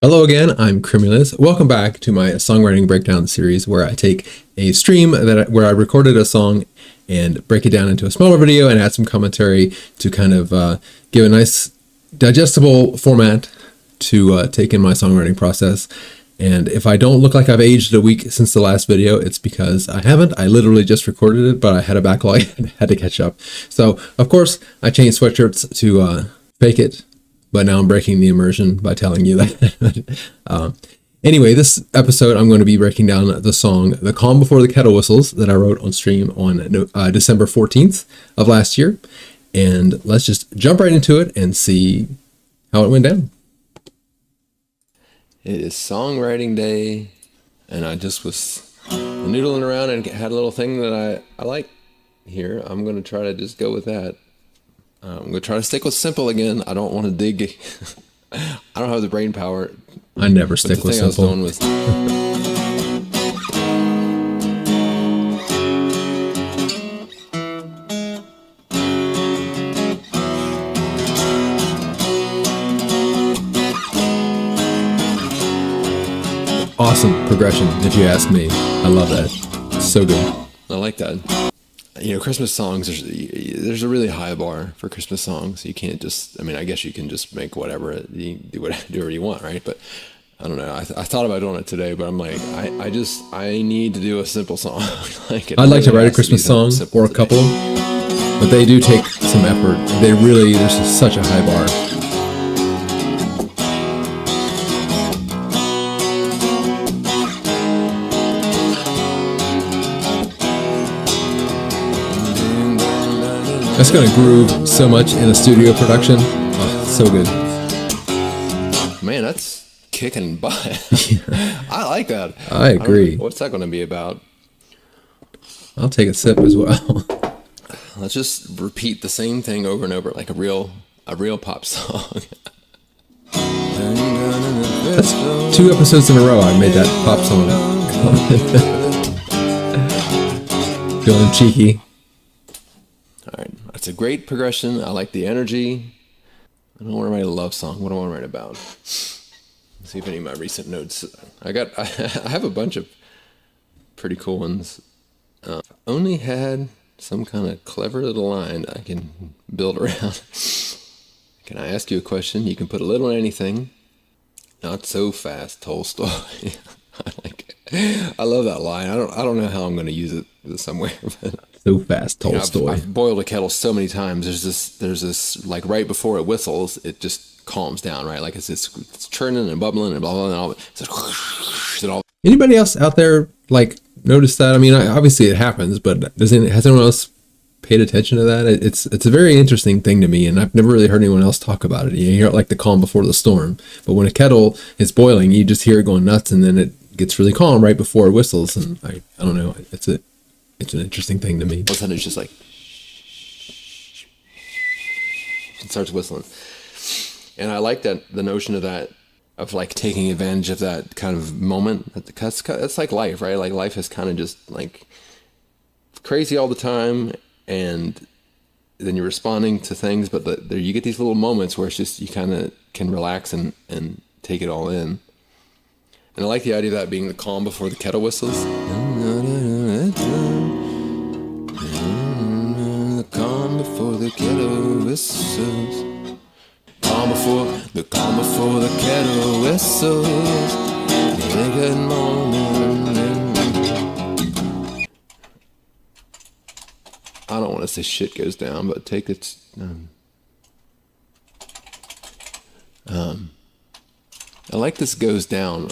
Hello again, I'm Cumulus. Welcome back to my songwriting breakdown series where I take a stream where I recorded a song and break it down into a smaller video and add some commentary to kind of give a nice digestible format to take in my songwriting process. And if I don't look like I've aged a week since the last video, it's because I haven't. I literally just recorded it, but I had a backlog and had to catch up. So, of course, I changed sweatshirts to fake it. But now I'm breaking the immersion by telling you that. Anyway, this episode, I'm going to be breaking down the song The Calm Before the Kettle-Whistles that I wrote on stream on December 14th of last year. And let's just jump right into it and see how it went down. It is songwriting day, and I just was noodling around and had a little thing that I like here. I'm going to try to just go with that. I'm going to try to stick with simple again. I don't want to dig. I don't have the brain power. I never stick with simple. I was going with awesome progression, if you ask me. I love that. It's so good. I like that. You know, Christmas songs, there's a really high bar for Christmas songs. You can't just, I mean, I guess you can just make whatever, do whatever you want, right? But I don't know. I thought about doing it today, but I'm like, I need to do a simple song. I'd like to write a Christmas song or a couple, but they do take some effort. There's just such a high bar. That's going to groove so much in a studio production. Oh, so good. Man, that's kicking butt. Yeah. I like that. I agree. What's that going to be about? I'll take a sip as well. Let's just repeat the same thing over and over like a real pop song. That's 2 episodes in a row I made that pop song. Feeling cheeky. All right, that's a great progression. I like the energy. I don't want to write a love song. What do I want to write about? Let's see if any of my recent notes. I have a bunch of pretty cool ones. Only had some kind of clever little line I can build around. Can I ask you a question? You can put a little in anything. Not so fast, Tolstoy. I like it. I love that line. I don't know how I'm going to use it somewhere, but. So fast, Tolstoy. You know, I've boiled a kettle so many times. There's this like right before it whistles, it just calms down, right? Like it's churning and bubbling and blah blah and all. It's all. Anybody else out there like notice that? I mean, obviously it happens, but has anyone else paid attention to that? It's a very interesting thing to me, and I've never really heard anyone else talk about it. You hear it like the calm before the storm, but when a kettle is boiling, you just hear it going nuts, and then it gets really calm right before it whistles. And I don't know. It's an interesting thing to me. All of a sudden, it's just like it starts whistling, and I like that the notion of that, of like taking advantage of that kind of moment. It's like life, right? Like life is kind of just like crazy all the time, and then you're responding to things, but you get these little moments where it's just you kind of can relax and take it all in. And I like the idea of that being the calm before the kettle whistles. The calm before the kettle whistles. The calm before the kettle whistles. Good morning. I don't want to say shit goes down, but take it. I like this goes down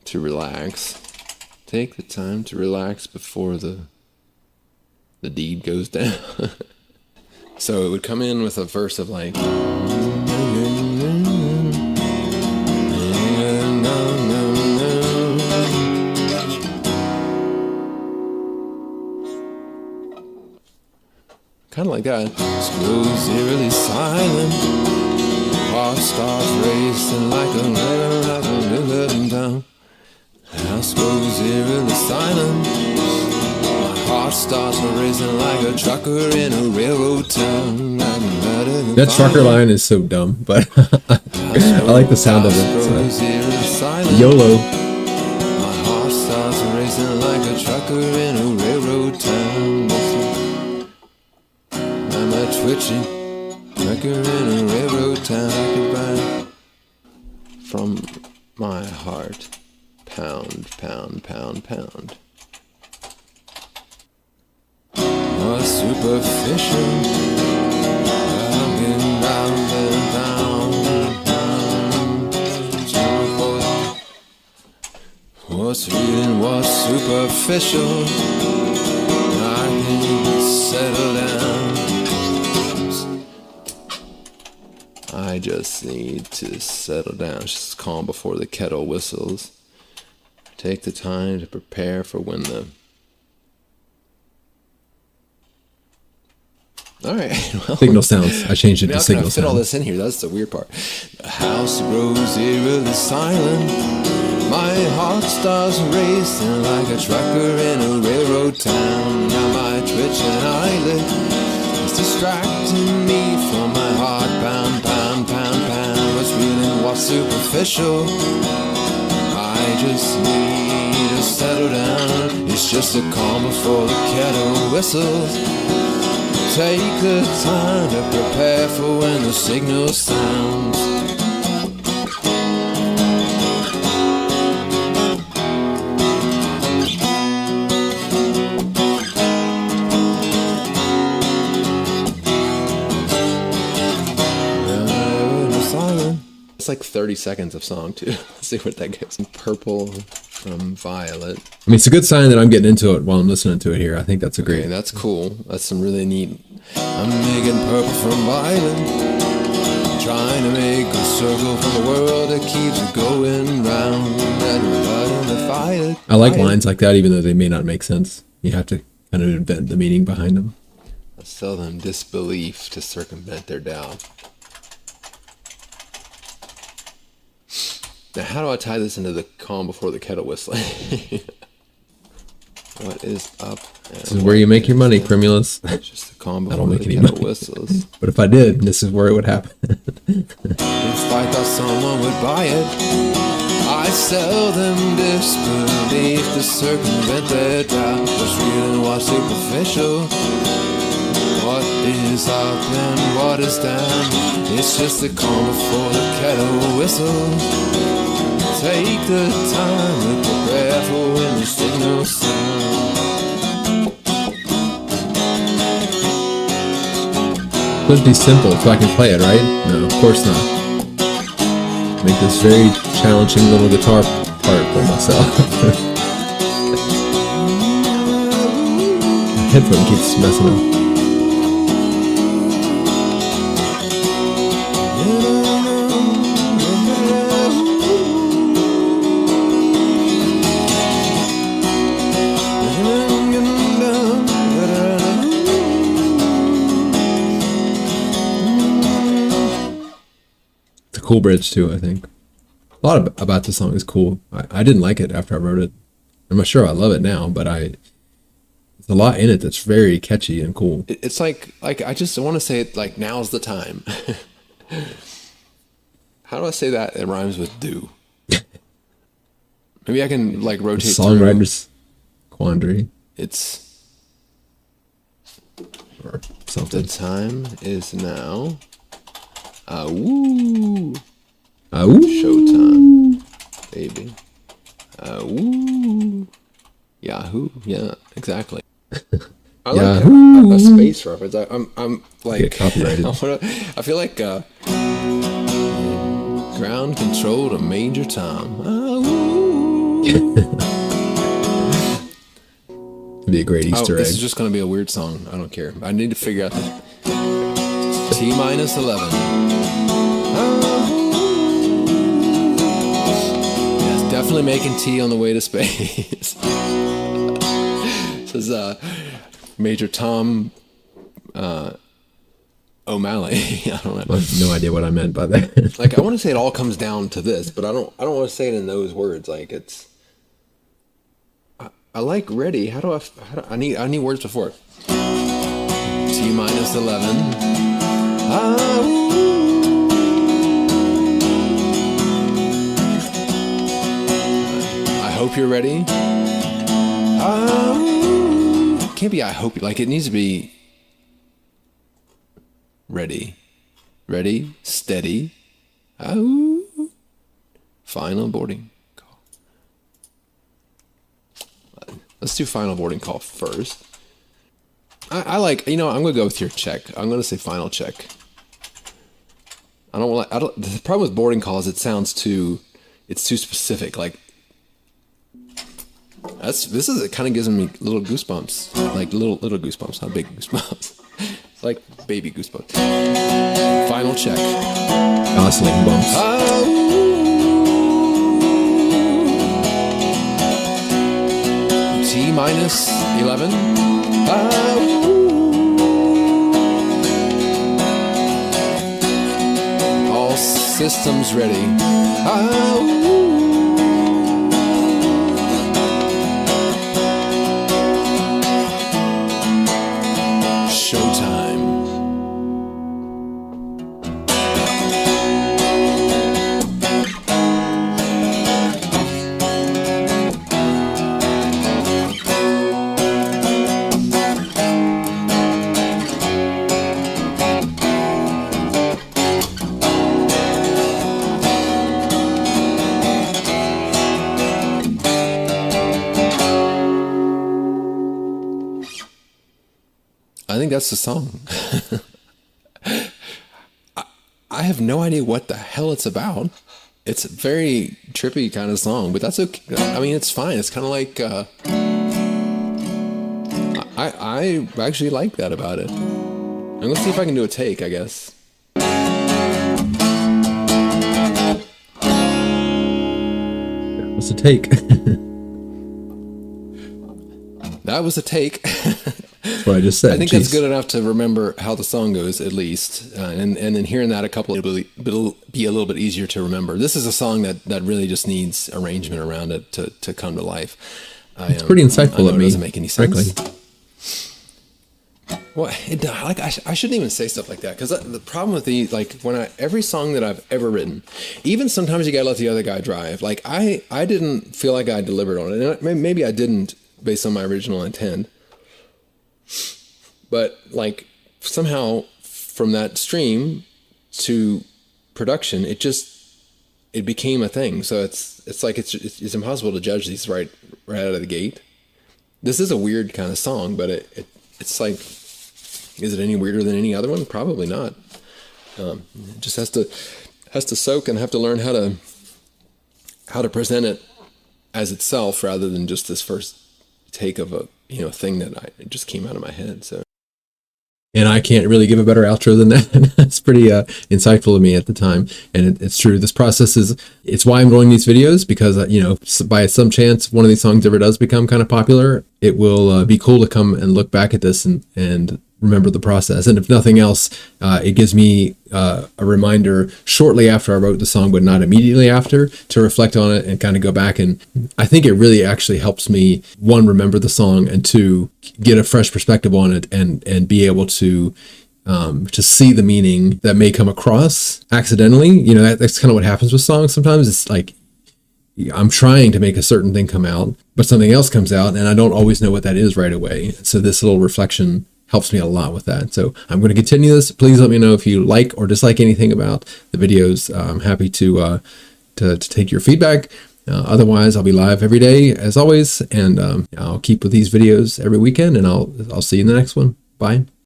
to relax. Take the time to relax before the deed goes down. So it would come in with a verse of like kind of like that. Screws eerily silent. Heart starts racing like a little down. House grows eerily silent. My heart heart starts racing like a trucker in a railroad town. That trucker line is so dumb, but I like the sound of it. So. YOLO. My heart starts racing like a trucker in a railroad town. I'm a twitchy trucker in a railroad town. I could buy from my heart. Pound, pound, pound, pound. You're superficial. I'm getting round and down. What's real and what's superficial? I can settle down. I just need to settle down. Just calm before the kettle whistles. Take the time to prepare for when the... All right. Well, signal sounds. I changed it to signal sounds. Fit all this in here. That's the weird part. The house grows eerily silent. My heart starts racing like a trucker in a railroad town. Now my twitching eyelid is distracting me from my heart. Pound, pound, pound, pound. What's real and what's superficial? I just need to settle down. It's just a calm before the kettle whistles. Take the time to prepare for when the signal sounds. It's like 30 seconds of song too. Let's see what that goes. Purple from Violet. I mean, it's a good sign that I'm getting into it while I'm listening to it here. I think that's a great. Okay, that's cool. That's some really neat. I'm making purple from Violet. Trying to make a circle for the world that keeps it going round. I like lines like that, even though they may not make sense. You have to kind of invent the meaning behind them. I sell them disbelief to circumvent their doubt. Now, how do I tie this into the calm before the kettle whistling? What is up? This is where you make your money, Crimulus. Just the calm before the kettle whistles. But if I did, this is where it would happen. If I thought someone would buy it, I sell them disbelief to circumvent their doubt. What's real and what's superficial? What is up and what is down? It's just the calm before the kettle whistles. Take the time to prepare for when the signal sounds. Could be simple so I can play it, right? No, of course not. Make this very challenging little guitar part for myself. The headphone keeps messing up. Cool bridge too, I think. A lot about the song is cool. I didn't like it after I wrote it. I'm not sure I love it now, but there's a lot in it that's very catchy and cool. It's like I just want to say it like now's the time. How do I say that? It rhymes with do. Maybe I can like rotate. Songwriter's quandary. It's or something. The time is now. Woo! Showtime, baby. Woo! Yahoo! Yeah, exactly. I like a space reference. I'm like copyrighted. I feel like ground control to Major Tom. It'd be a great Easter egg. This is just gonna be a weird song. I don't care. I need to figure out the T-11. Yes, definitely making tea on the way to space. This is Major Tom O'Malley. I don't know. I have no idea what I meant by that. Like I want to say it all comes down to this, but I don't want to say it in those words. Like it's. I like ready. I need words before it. T minus 11. I hope you're ready. Can't be I hope, like it needs to be ready. Ready, steady. Final boarding call. Let's do final boarding call first. I like, I'm gonna go with your check. I'm gonna say final check. The problem with boarding calls, it's too specific. Like it kind of gives me little goosebumps, like little goosebumps, not big goosebumps. It's like baby goosebumps. Final check. Oscillating bumps. T minus 11. All systems ready. Showtime. I think that's the song. I have no idea what the hell it's about. It's a very trippy kind of song, but that's okay. I mean, it's fine. It's kind of like, I actually like that about it. I'm going to see if I can do a take, I guess. What's the take? That was a take. That's what I just said. I think that's good enough to remember how the song goes, at least. And then hearing that it'll be a little bit easier to remember. This is a song that really just needs arrangement around it to come to life. It's pretty insightful of me. It doesn't make any sense. Frankly. Well, I shouldn't even say stuff like that, because the problem with every song that I've ever written, even sometimes you gotta let the other guy drive. Like I didn't feel like I delivered on it, and maybe I didn't based on my original intent. But like somehow from that stream to production, it became a thing. So it's like it's impossible to judge these right out of the gate. This is a weird kind of song, but it's like, is it any weirder than any other one? Probably not. It just has to soak and have to learn how to present it as itself rather than just this first take of a thing that it just came out of my head. So. And I can't really give a better outro than that. That's pretty insightful to me at the time. And it's true. This process it's why I'm doing these videos, because, by some chance, one of these songs ever does become kind of popular, it will be cool to come and look back at this and remember the process. And if nothing else, it gives me a reminder shortly after I wrote the song, but not immediately after, to reflect on it and kind of go back. And I think it really actually helps me, one, remember the song, and two, get a fresh perspective on it and be able to see the meaning that may come across accidentally. That's kind of what happens with songs sometimes. It's like I'm trying to make a certain thing come out, but something else comes out and I don't always know what that is right away. So this little reflection helps me a lot with that. So I'm going to continue this. Please let me know if you like or dislike anything about the videos. I'm happy to take your feedback. Otherwise, I'll be live every day as always, and I'll keep with these videos every weekend, and I'll see you in the next one. Bye.